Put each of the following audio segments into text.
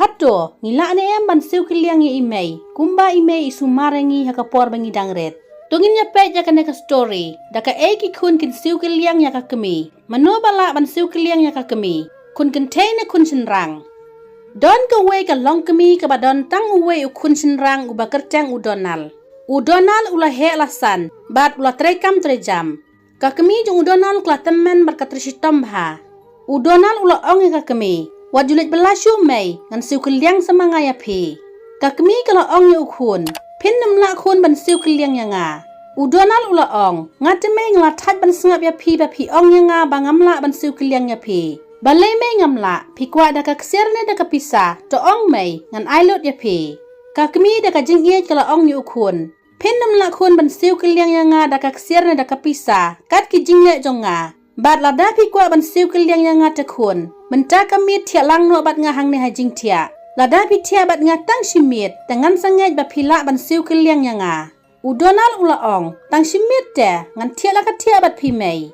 Hato, ngila ne em ban siu kiliang ye imei, kumba imei isu marengi hakapor bangi dangret. Tungin ya pe jaka neka story, daka eki kun kin siu kiliang ya kakemi. Mano bala ban siu kiliang ya kakemi, kun kentay na kun senrang. Don ka we ka long kemi ka badon tang uwe u kun senrang u bakercang u Donald. U Donald ula he alasan, bat ula trekam trejam. Kakemi jung u Donald kla temen berkatrisitom ha. U Donald ula ong ya kakemi. Wajulit belasyu mei ngan siu kiliang semangaya pi. Kakemi kalau ong yu ukun, pin nemla kun ban siu kiliang yang nga. U Donald ula ong, ngateme ngelatat ban sengap ya pi ong yang nga bangamla ban siu kiliang ya pi. Balai mei ngamla, pi kuat daka kserne daka pisah, to ong mei ngan ailot ya pi. Kakemi daka jing iye kalau ong yu ukun. Pin nemla kun ban siu kiliang yang nga daka kserne daka pisah, kat ki jing le jong nga. Bat lada pi kuat ban siu kiliang yang nga tekun. Menta kami tiak lang no bat ngahang ni hajing tiak. Lada pi tiak bat ngatang simit, dengan sangat bat pilak ban siu kiliang yang nga. U Donald ula ong, tang simit te, ngan tiak laka tiak bat pi mei.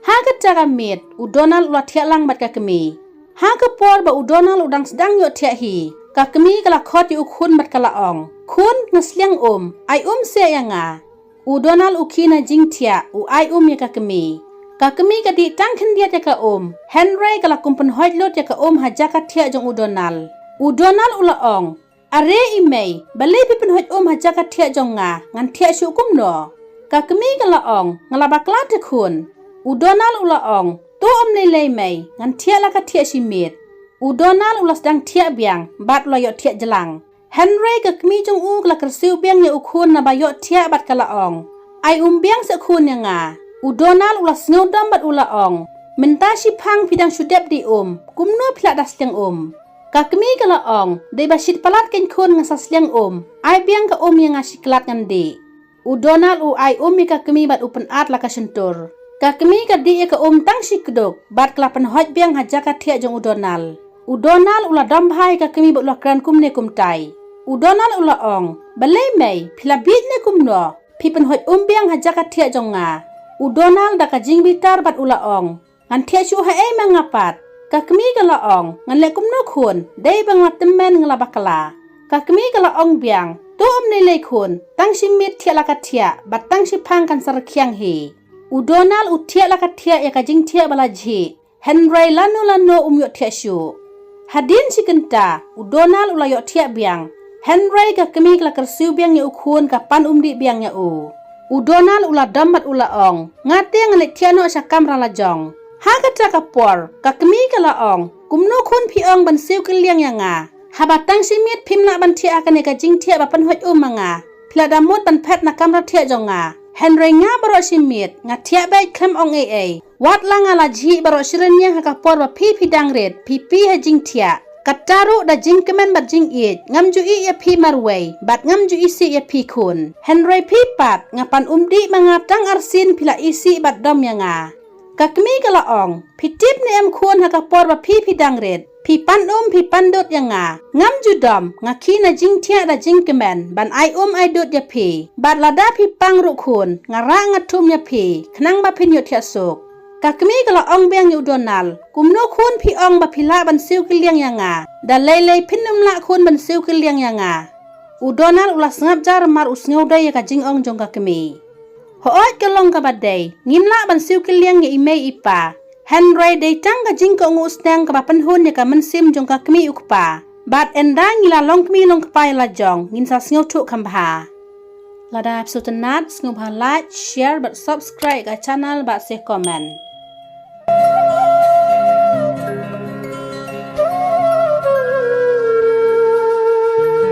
Ha kata kamit, U Donald ula tiak lang bat kakemi. Ha kapor ba U Donald udang sedang yuk tiak hi. Kakemi kalakot yu ukun bat kala ong. Kun ngasliang ai se yang nga. U Donald ukina jing tiak, u ai ya kakemi. Kakemi kadi tangken dia jaka Henry kala kumpen hojlot jaka hajaka tiak jong U Donald. U Donald ula ong. Are imei, balai pipin hoj hajaka tiak jong nga, ngan tiak syukum no. Kakemi kala ong, ngalabakla tekun. U Donald ula ong, to lelei mei, ngan tiak laka tiak simit. U Donald ula sedang tiak biang, bat ula yok tiak jelang. Henry kakemi jong kala kersiu biang ya ukun na bayok tiak bat kala ong. Ai biang sekun yang nga. U Donald ula sngodam bat ula ong. Menta pang pidang sudep di kumno pilak das liang Kakemi kala ong, dei basit palat ken kun ngasas liang ai biang ka yang ngasih kelat ngandi. U Donald u ai ya kakemi bat upen at laka sentur. Kakemi ka di ka tang si kedok, bat kelapan hoj biang hajaka tiak jong U Donald. U Donald ula dambhai kakemi bat ula kran kumne kumtai. U Donald ula ong, balai mei, pila bit ne kumno, pipen hoj biang hajaka tiak jong nga. U Donald daka jing bitar bat ula ong. Ngan tiak syuh hae mangapat. Kakemi kala ong. Ngan lekum no kun. Day bangat temen ngelabakala. Kakemi kala ong biang. Tu nilai kun. Tang simit tiak laka tiak. Bat tang pang kan sarkiang hi. U Donald u tiak laka tiak ya ka jing tiak balajhi. Henry lano yuk tiak syuh. Hadin si kenta. U Donald ula yuk tiak biang. Henry kakemi kala kersiu biang ya ukun kapan di biang ya U Donald ula dambat ula ong. Ngate ngalit tiano syakam rala jong. Ha kata kapor. Kakemi kala ong. Kumno kun pi ong ban siu kiliang yang nga. Habatang simit pimna ban tiak akan eka jing tiak bapan hoj nga. Pila damut ban pet na kamra tiak jong nga. Henry nga baro simit. Nga tiak baik kem ong Wat lang ala ji baro siren yang hakapor ba pi dangret. Pi ha jing tiak. Kataru da jing kemen bat jing it. Ngam ju ya pi marway. Bat ngam ju isi ya pi kun. Henry pi pat. Ngapan di mangatang arsin pila isi bat dom yang nga. Kakemi kala ong. Pitip ni kun hakapor ba pi dangret. Pi pi pandot yang nga. Ngam ju dom. Ngakina jing tiak da jing kemen. Ban ai dot ya pi. Bat lada pi pang rukun. Ngara ngatum ya pi. Kenang ba pin yot ya sok. Kakemi kala ong biang yu Donald. Kumno kun pi ong ba pila ban siu kiliang yang nga. Da lei pin nemla kun ban siu kiliang yang nga. U Donald ula sengap jar mar usngauday ya ka jing ong jong kakemi. Hoot kelong ka badai. Ngimla ban siu kiliang ya imei ipa. Henry day tang ka jing ko ngusnang ka bapenhun ya ka mensim jong kakemi ukpa. Bat endang ngila long kemi long kapa la jong. Ngin sa sngau tuk kambha. Lada episode tenat, sngau like, share, but subscribe ka channel, but say comment.